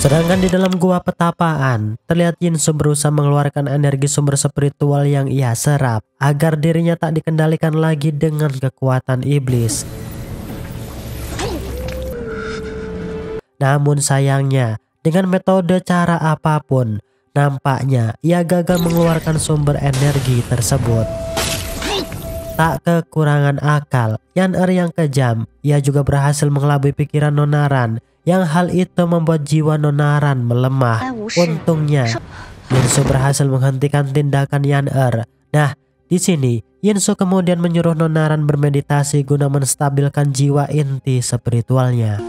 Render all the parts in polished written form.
Sedangkan di dalam gua petapaan, terlihat Yinsu berusaha mengeluarkan energi sumber spiritual yang ia serap agar dirinya tak dikendalikan lagi dengan kekuatan iblis. Namun sayangnya, dengan metode cara apapun, nampaknya ia gagal mengeluarkan sumber energi tersebut. Tak kekurangan akal, Yan-Er yang kejam, ia juga berhasil mengelabui pikiran Nonaran, yang hal itu membuat jiwa Nonaran melemah. Untungnya, Yinsu berhasil menghentikan tindakan Yan-Er. Nah, di sini Yinsu kemudian menyuruh Nonaran bermeditasi guna menstabilkan jiwa inti spiritualnya.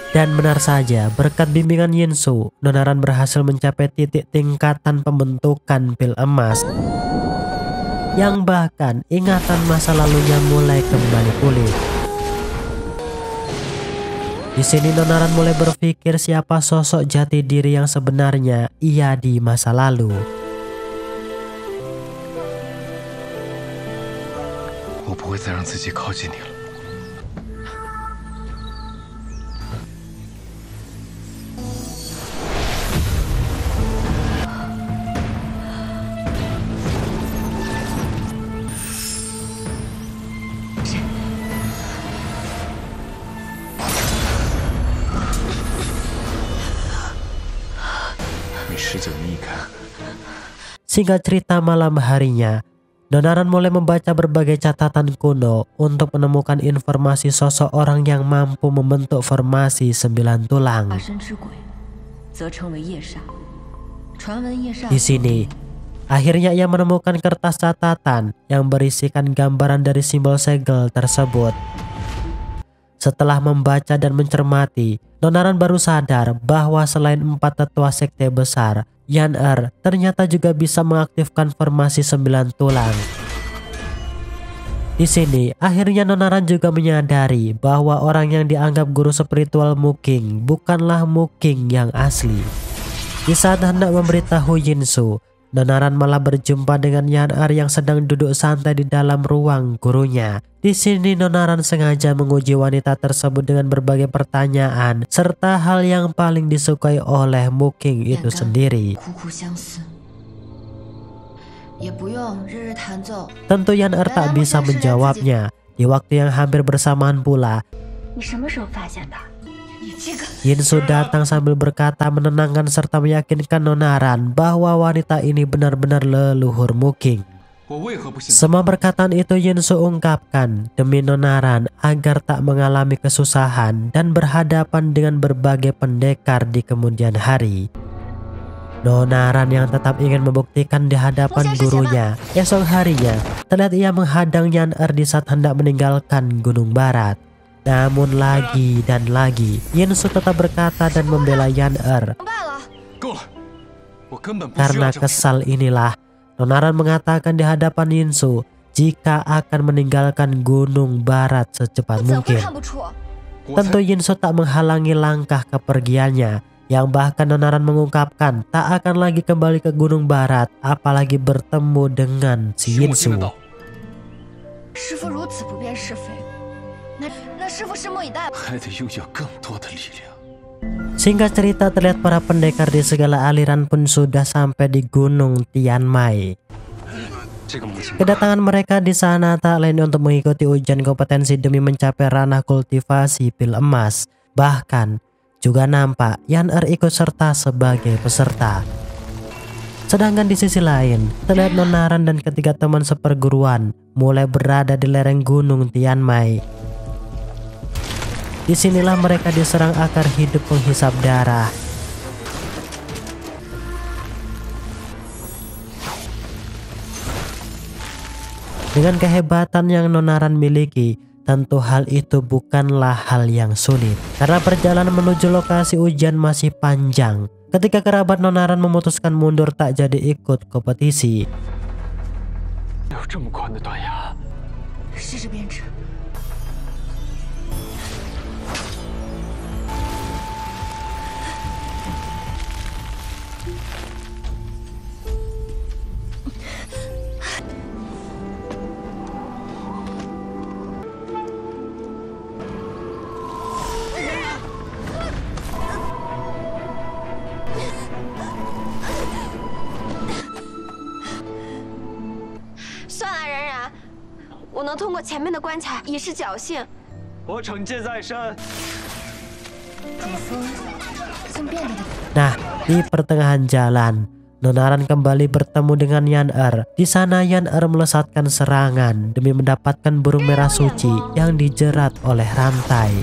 Dan benar saja, berkat bimbingan Yinsu, Nonaran berhasil mencapai titik tingkatan pembentukan pil emas, yang bahkan ingatan masa lalunya mulai kembali pulih. Di sini Nonaran mulai berpikir siapa sosok jati diri yang sebenarnya ia di masa lalu. Singkat cerita, malam harinya, Nonaran mulai membaca berbagai catatan kuno untuk menemukan informasi sosok orang yang mampu membentuk formasi 9 tulang. Di sini, akhirnya ia menemukan kertas catatan yang berisikan gambaran dari simbol segel tersebut. Setelah membaca dan mencermati, Nonaran baru sadar bahwa selain 4 tetua sekte besar, Yan-Er ternyata juga bisa mengaktifkan formasi 9 tulang. Di sini, akhirnya Nonaran juga menyadari bahwa orang yang dianggap guru spiritual Muking bukanlah Muking yang asli. Di saat hendak memberitahu Yinsu, Nonaran malah berjumpa dengan Yan-Er yang sedang duduk santai di dalam ruang gurunya. Di sini Nonaran sengaja menguji wanita tersebut dengan berbagai pertanyaan serta hal yang paling disukai oleh Muking itu sendiri. Tentu Yan-Er tak bisa menjawabnya. Di waktu yang hampir bersamaan pula, Yinsu datang sambil berkata menenangkan serta meyakinkan Nonaran bahwa wanita ini benar-benar leluhur Muking. Semua perkataan itu Yinsu ungkapkan demi Nonaran agar tak mengalami kesusahan dan berhadapan dengan berbagai pendekar di kemudian hari. Nonaran yang tetap ingin membuktikan di hadapan gurunya, esok harinya terlihat ia menghadang Yan-Er di saat hendak meninggalkan Gunung Barat. Namun lagi dan lagi, Yinsu tetap berkata dan membela Yan-Er. Karena kesal inilah, Nonaran mengatakan di hadapan Yinsu jika akan meninggalkan Gunung Barat secepat mungkin. Tentu Yinsu tak menghalangi langkah kepergiannya, yang bahkan Nonaran mengungkapkan tak akan lagi kembali ke Gunung Barat apalagi bertemu dengan si Yinsu. Singkat cerita, terlihat para pendekar di segala aliran pun sudah sampai di Gunung Tianmai. Kedatangan mereka di sana tak lain untuk mengikuti ujian kompetensi demi mencapai ranah kultivasi pil emas. Bahkan juga nampak Yan-Er ikut serta sebagai peserta. Sedangkan di sisi lain, terlihat Nonaran dan ketiga teman seperguruan mulai berada di lereng Gunung Tianmai. Disinilah mereka diserang akar hidup penghisap darah. Dengan kehebatan yang Nonaran miliki, tentu hal itu bukanlah hal yang sulit. Karena perjalanan menuju lokasi ujian masih panjang. Ketika kerabat Nonaran memutuskan mundur tak jadi ikut kompetisi. 我能通过前面的关卡以示侥幸。我惩戒在身。主峰曾变得。 Nah, di pertengahan jalan, Nonaran kembali bertemu dengan Yan-Er. Di sana Yan-Er melesatkan serangan demi mendapatkan burung merah suci yang dijerat oleh rantai.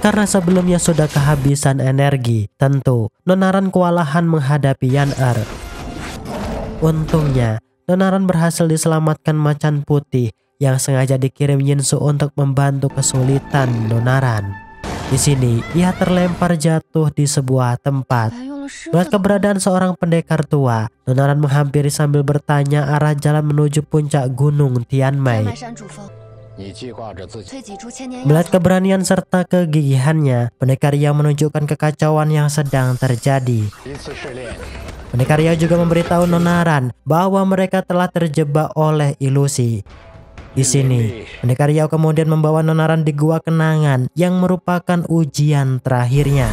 Karena sebelumnya sudah kehabisan energi, tentu Nonaran kewalahan menghadapi Yan-Er. Untungnya, Nonaran berhasil diselamatkan macan putih yang sengaja dikirim Yinsu untuk membantu kesulitan Nonaran. Di sini, ia terlempar jatuh di sebuah tempat. Melihat keberadaan seorang pendekar tua, Nonaran menghampiri sambil bertanya arah jalan menuju puncak gunung Tianmei. Melihat keberanian serta kegigihannya, pendekar Yao menunjukkan kekacauan yang sedang terjadi. Pendekar Yao juga memberitahu Nonaran bahwa mereka telah terjebak oleh ilusi. Di sini, pendekar Yao kemudian membawa Nonaran di gua kenangan yang merupakan ujian terakhirnya.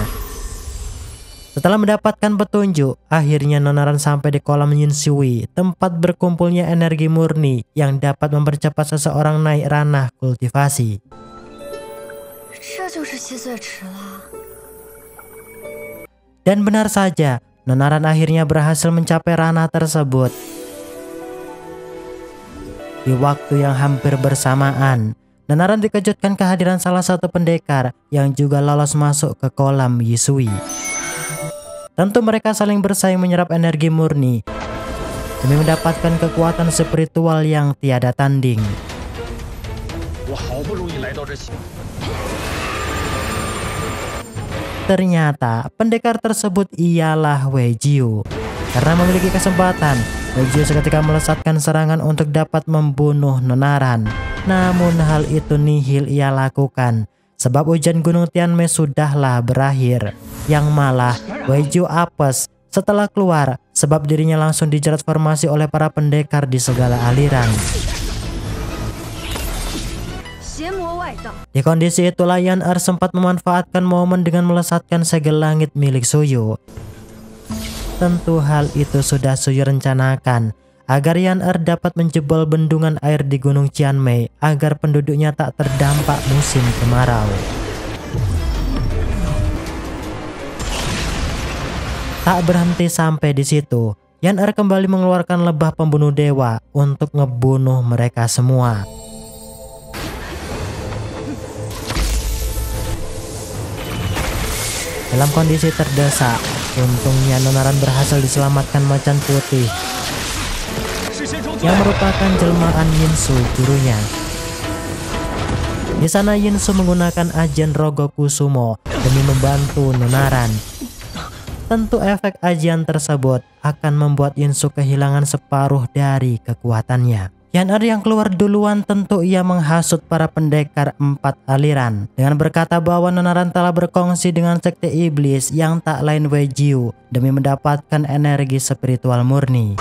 Setelah mendapatkan petunjuk, akhirnya Nonaran sampai di kolam Yinshui, tempat berkumpulnya energi murni yang dapat mempercepat seseorang naik ranah kultivasi. Dan benar saja, Nonaran akhirnya berhasil mencapai ranah tersebut. Di waktu yang hampir bersamaan, Nonaran dikejutkan kehadiran salah satu pendekar yang juga lolos masuk ke kolam Yisui. Tentu mereka saling bersaing menyerap energi murni demi mendapatkan kekuatan spiritual yang tiada tanding. Ternyata pendekar tersebut ialah Wei Jiu. Karena memiliki kesempatan, Wei Jiu seketika melesatkan serangan untuk dapat membunuh Nonaran. Namun hal itu nihil ia lakukan, sebab ujian gunung Tianmei sudahlah berakhir. Yang malah Wei Jiu apes setelah keluar, sebab dirinya langsung dijerat formasi oleh para pendekar di segala aliran. Di kondisi itulah Yan-Er sempat memanfaatkan momen dengan melesatkan segel langit milik Suyu. Tentu hal itu sudah Suyu rencanakan, agar Yan-Er dapat menjebol bendungan air di Gunung Tianmei agar penduduknya tak terdampak musim kemarau. Tak berhenti sampai di situ, Yan-Er kembali mengeluarkan lebah pembunuh dewa untuk ngebunuh mereka semua. Dalam kondisi terdesak, untungnya Nonaran berhasil diselamatkan macan putih yang merupakan jelmaan Yinsu gurunya. Di sana Yinsu menggunakan ajian Rogo Kusumo demi membantu Nonaran. Tentu efek ajian tersebut akan membuat Yinsu kehilangan separuh dari kekuatannya. Yan-Er yang keluar duluan tentu ia menghasut para pendekar 4 aliran dengan berkata bahwa Nonaran telah berkongsi dengan sekte iblis yang tak lain Wei Jiu demi mendapatkan energi spiritual murni.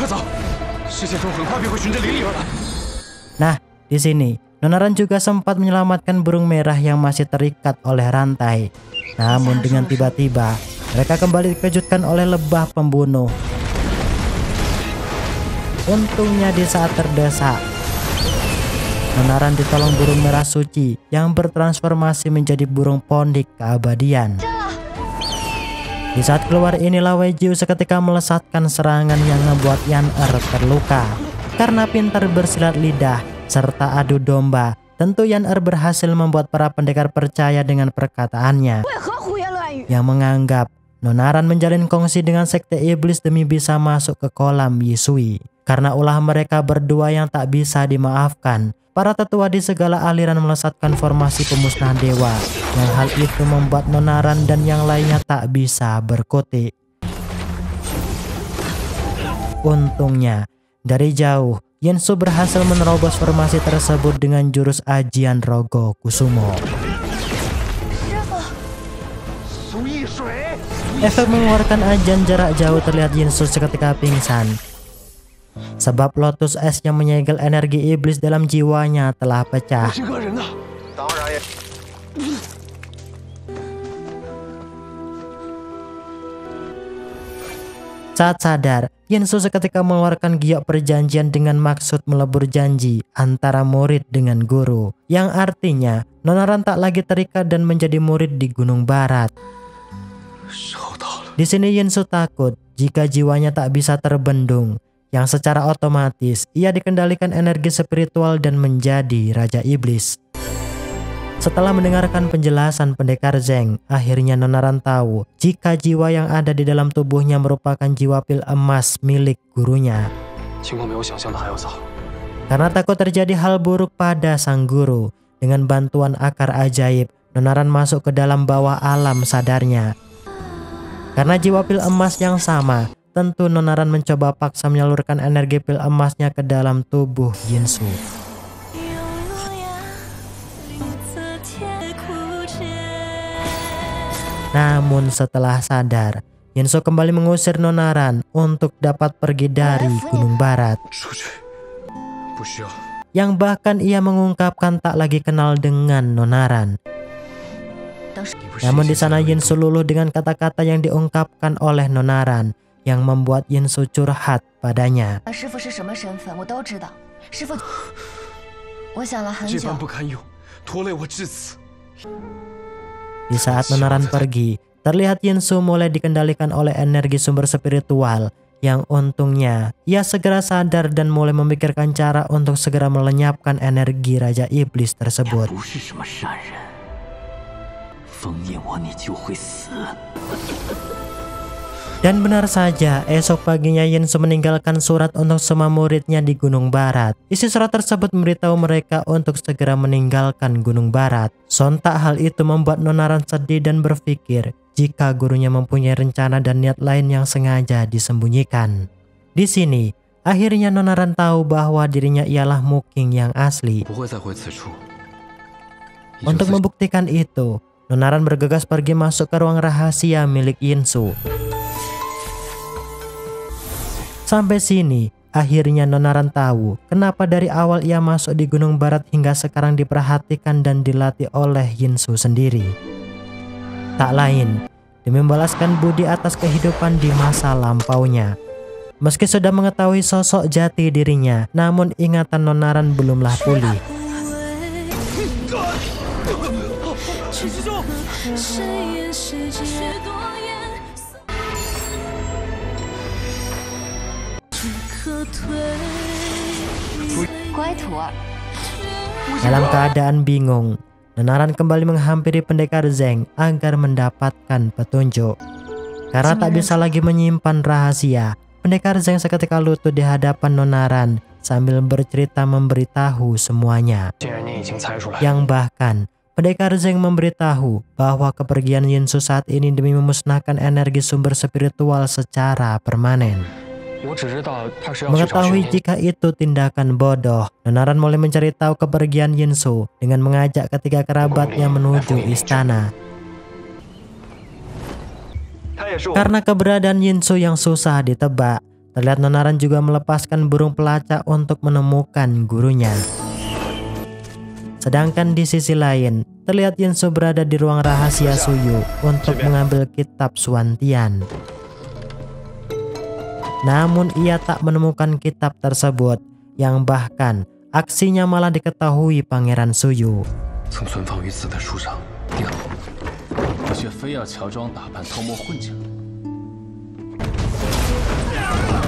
Nah, di sini Nonaran juga sempat menyelamatkan burung merah yang masih terikat oleh rantai. Namun dengan tiba-tiba mereka kembali dikejutkan oleh lebah pembunuh. Untungnya di saat terdesak, Nonaran ditolong burung merah suci yang bertransformasi menjadi burung pondik keabadian. Di saat keluar inilah Wei Jiu seketika melesatkan serangan yang membuat Yan-Er terluka. Karena pintar bersilat lidah serta adu domba, tentu Yan-Er berhasil membuat para pendekar percaya dengan perkataannya, yang menganggap Nonaran menjalin kongsi dengan sekte iblis demi bisa masuk ke kolam Yisui. Karena ulah mereka berdua yang tak bisa dimaafkan, para tetua di segala aliran melesatkan formasi pemusnahan dewa, yang hal itu membuat Nonaran dan yang lainnya tak bisa berkutik. Untungnya, dari jauh, Yinsu berhasil menerobos formasi tersebut dengan jurus ajian Rogo Kusumo. Efek mengeluarkan ajian jarak jauh terlihat Yinsu seketika pingsan, sebab lotus es yang menyegel energi iblis dalam jiwanya telah pecah. Saat sadar, Yinsu seketika mengeluarkan giok perjanjian dengan maksud melebur janji antara murid dengan guru, yang artinya Nonaran tak lagi terikat dan menjadi murid di Gunung Barat. Di sini Yinsu takut jika jiwanya tak bisa terbendung, yang secara otomatis ia dikendalikan energi spiritual dan menjadi Raja Iblis. Setelah mendengarkan penjelasan Pendekar Zeng, akhirnya Nonaran tahu jika jiwa yang ada di dalam tubuhnya merupakan jiwa pil emas milik gurunya. Karena takut terjadi hal buruk pada sang guru, dengan bantuan akar ajaib, Nonaran masuk ke dalam bawah alam sadarnya. Karena jiwa pil emas yang sama, tentu Nonaran mencoba paksa menyalurkan energi pil emasnya ke dalam tubuh Yinsu. Namun setelah sadar, Yinsu kembali mengusir Nonaran untuk dapat pergi dari Gunung Barat. Yang bahkan ia mengungkapkan tak lagi kenal dengan Nonaran. Namun di sana Yinsu luluh dengan kata-kata yang diungkapkan oleh Nonaran yang membuat Yinsu curhat padanya. Di saat Nonaran pergi, terlihat Yinsu mulai dikendalikan oleh energi sumber spiritual yang untungnya ia segera sadar dan mulai memikirkan cara untuk segera melenyapkan energi Raja Iblis tersebut. Dan benar saja, esok paginya Yinsu meninggalkan surat untuk semua muridnya di Gunung Barat. Isi surat tersebut memberitahu mereka untuk segera meninggalkan Gunung Barat. Sontak hal itu membuat Nonaran sedih dan berpikir jika gurunya mempunyai rencana dan niat lain yang sengaja disembunyikan. Di sini, akhirnya Nonaran tahu bahwa dirinya ialah Muking yang asli. Untuk membuktikan itu, Nonaran bergegas pergi masuk ke ruang rahasia milik Yinsu. Sampai sini, akhirnya Nonaran tahu kenapa dari awal ia masuk di Gunung Barat hingga sekarang diperhatikan dan dilatih oleh Yinsu sendiri. Tak lain, demi membalaskan budi atas kehidupan di masa lampaunya. Meski sudah mengetahui sosok jati dirinya, namun ingatan Nonaran belumlah pulih. Dalam keadaan bingung, Nonaran kembali menghampiri Pendekar Zeng agar mendapatkan petunjuk. Karena tak bisa lagi menyimpan rahasia, Pendekar Zeng seketika lutut di hadapan Nonaran sambil bercerita memberitahu semuanya. Yang bahkan Pendekar Zeng memberitahu bahwa kepergian Yinsu saat ini demi memusnahkan energi sumber spiritual secara permanen. Mengetahui jika itu tindakan bodoh, Nonaran mulai mencari tahu kepergian Yinsu dengan mengajak ketiga kerabatnya menuju istana. Karena keberadaan Yinsu yang susah ditebak, terlihat Nonaran juga melepaskan burung pelacak untuk menemukan gurunya. Sedangkan di sisi lain, terlihat Yinsu berada di ruang rahasia Suyu untuk mengambil kitab Suantian. Namun ia tak menemukan kitab tersebut, yang bahkan aksinya malah diketahui Pangeran Suyu.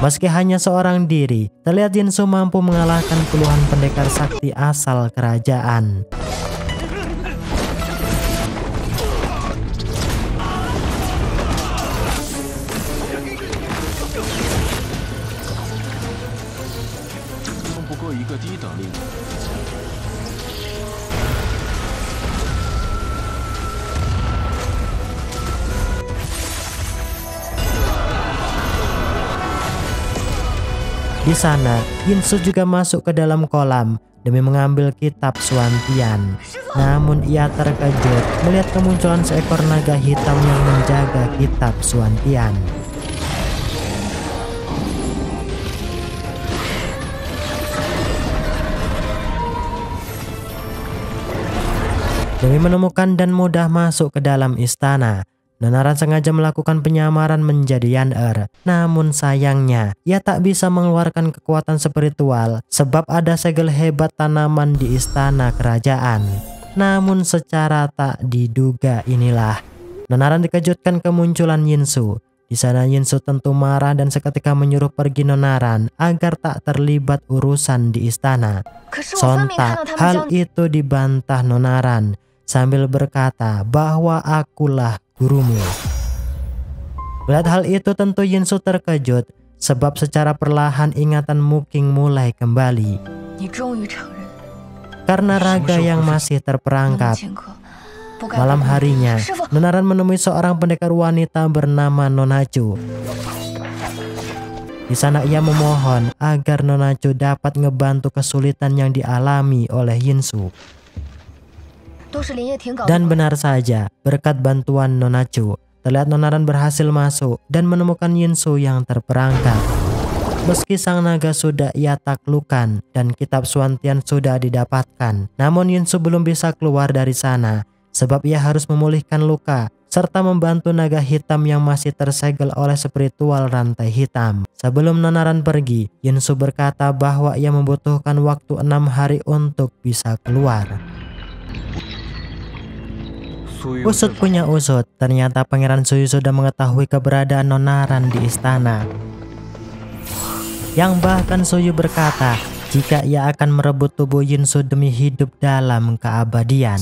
Meski hanya seorang diri, terlihat Yinsu mampu mengalahkan puluhan pendekar sakti asal kerajaan. Di sana, Yinsu juga masuk ke dalam kolam demi mengambil kitab Suantian. Namun ia terkejut melihat kemunculan seekor naga hitam yang menjaga kitab Suantian. Demi menemukan dan mudah masuk ke dalam istana, Nonaran sengaja melakukan penyamaran menjadi Yan-Er. Namun sayangnya, ia tak bisa mengeluarkan kekuatan spiritual sebab ada segel hebat tanaman di istana kerajaan. Namun secara tak diduga inilah, Nonaran dikejutkan kemunculan Yinsu. Di sana Yinsu tentu marah dan seketika menyuruh pergi Nonaran agar tak terlibat urusan di istana. Sontak hal itu dibantah Nonaran sambil berkata bahwa akulah gurumu. Melihat hal itu tentu Yinsu terkejut sebab secara perlahan ingatan Muking mulai kembali. Karena raga yang masih terperangkap. Malam harinya, Nonaran menemui seorang pendekar wanita bernama Nonnachu. Di sana ia memohon agar Nonnachu dapat ngebantu kesulitan yang dialami oleh Yinsu. Dan benar saja, berkat bantuan Nonnachu, terlihat Nonaran berhasil masuk dan menemukan Yinsu yang terperangkap. Meski sang naga sudah ia taklukkan dan kitab Suantian sudah didapatkan, namun Yinsu belum bisa keluar dari sana sebab ia harus memulihkan luka serta membantu naga hitam yang masih tersegel oleh spiritual rantai hitam. Sebelum Nonaran pergi, Yinsu berkata bahwa ia membutuhkan waktu 6 hari untuk bisa keluar. Usut punya usut, ternyata Pangeran Suyu sudah mengetahui keberadaan Nonaran di istana. Yang bahkan Suyu berkata jika ia akan merebut tubuh Yinsu demi hidup dalam keabadian.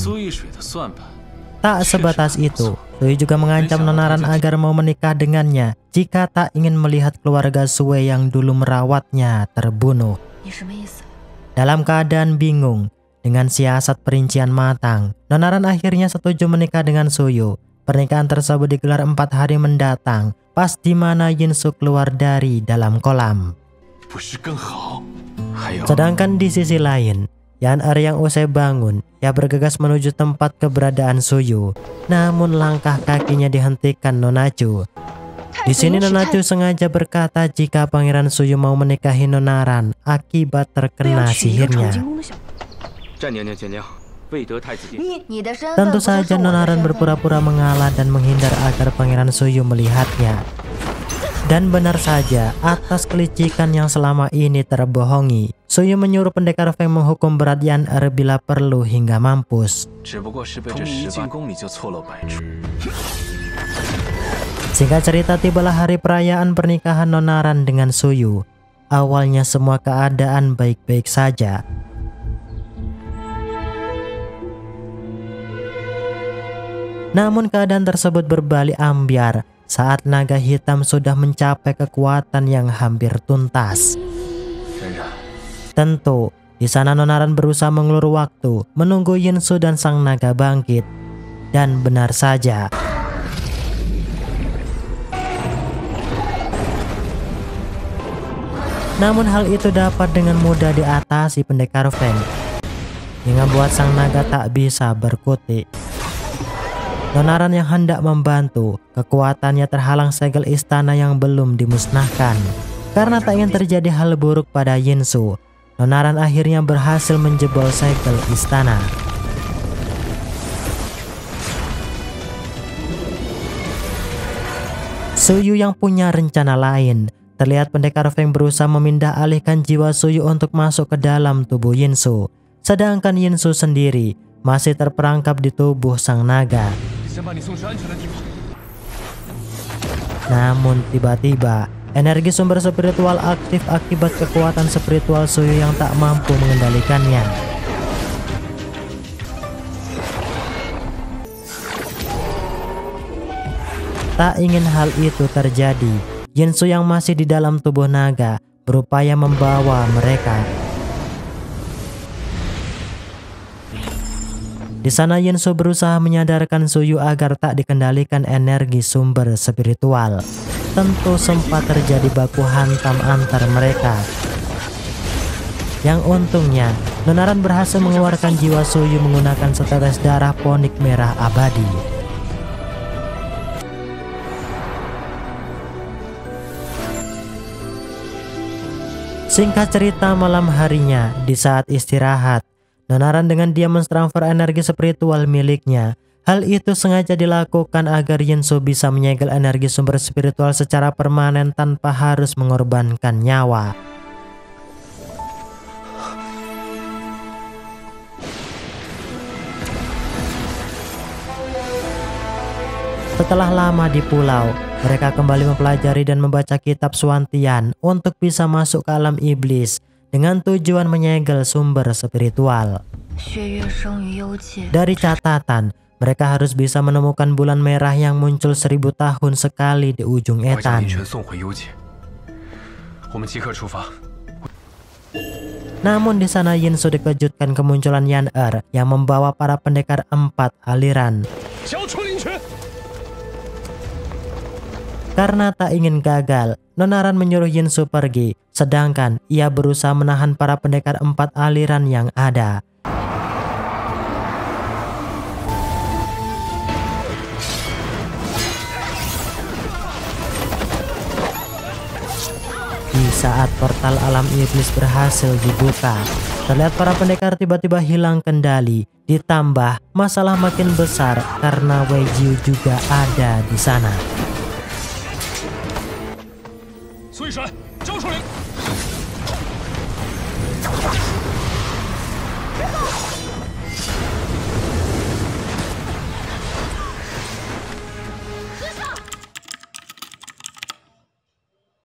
Tak sebatas itu, Suyu juga mengancam Nonaran agar mau menikah dengannya jika tak ingin melihat keluarga Sue yang dulu merawatnya terbunuh. Dalam keadaan bingung, dengan siasat perincian matang, Nonaran akhirnya setuju menikah dengan Suyu. Pernikahan tersebut digelar 4 hari mendatang, pas di mana Yinsu keluar dari dalam kolam. Sedangkan di sisi lain, Yan-Er yang usai bangun, ia bergegas menuju tempat keberadaan Suyu. Namun langkah kakinya dihentikan Nonnachu. Di sini Nonnachu sengaja berkata jika Pangeran Suyu mau menikahi Nonaran akibat terkena sihirnya. Tentu saja Nonaran berpura-pura mengalah dan menghindar agar Pangeran Suyu melihatnya. Dan benar saja, atas kelicikan yang selama ini terbohongi, Suyu menyuruh pendekar Feng menghukum berat Yan-Er bila perlu hingga mampus. Singkat cerita, tibalah hari perayaan pernikahan Nonaran dengan Suyu. Awalnya semua keadaan baik-baik saja. Namun keadaan tersebut berbalik ambyar saat naga hitam sudah mencapai kekuatan yang hampir tuntas. Tentu, di sana Nonaran berusaha mengulur waktu menunggu Yinsu dan sang naga bangkit. Dan benar saja, namun hal itu dapat dengan mudah diatasi pendekar Feng, yang membuat sang naga tak bisa berkutik. Nonaran yang hendak membantu, kekuatannya terhalang segel istana yang belum dimusnahkan. Karena tak ingin terjadi hal buruk pada Yinsu, Nonaran akhirnya berhasil menjebol segel istana. Suyu yang punya rencana lain. Terlihat pendekar Feng berusaha memindah alihkan jiwa Suyu untuk masuk ke dalam tubuh Yinsu. Sedangkan Yinsu sendiri masih terperangkap di tubuh sang naga. Namun tiba-tiba energi sumber spiritual aktif akibat kekuatan spiritual Suyu yang tak mampu mengendalikannya. Tak ingin hal itu terjadi, Yinsu yang masih di dalam tubuh naga berupaya membawa mereka. Di sana Yinsu berusaha menyadarkan Suyu agar tak dikendalikan energi sumber spiritual. Tentu sempat terjadi baku hantam antar mereka. Yang untungnya, Nonaran berhasil mengeluarkan jiwa Suyu menggunakan setetes darah ponik merah abadi. Singkat cerita, malam harinya di saat istirahat, Nonaran dengan diam mentransfer energi spiritual miliknya Hal itu sengaja dilakukan agar Yinsu bisa menyegel energi sumber spiritual secara permanen tanpa harus mengorbankan nyawa. Setelah lama di pulau, mereka kembali mempelajari dan membaca kitab Suantian untuk bisa masuk ke alam iblis dengan tujuan menyegel sumber spiritual. 血月生于幽界， Dari catatan, mereka harus bisa menemukan bulan merah yang muncul 1000 tahun sekali di ujung 我将 etan. 林泉送回幽界，我们即刻出发。 Namun di sana Yinsu dikejutkan kemunculan Yan Er yang membawa para pendekar 4 aliran. 交出林泉。 Karena tak ingin gagal, Nonaran menyuruh Yinsu pergi, sedangkan ia berusaha menahan para pendekar 4 aliran yang ada. Di saat portal alam iblis berhasil dibuka, terlihat para pendekar tiba-tiba hilang kendali. Ditambah masalah makin besar karena Wei Jiu juga ada di sana. 孙闪，交出林。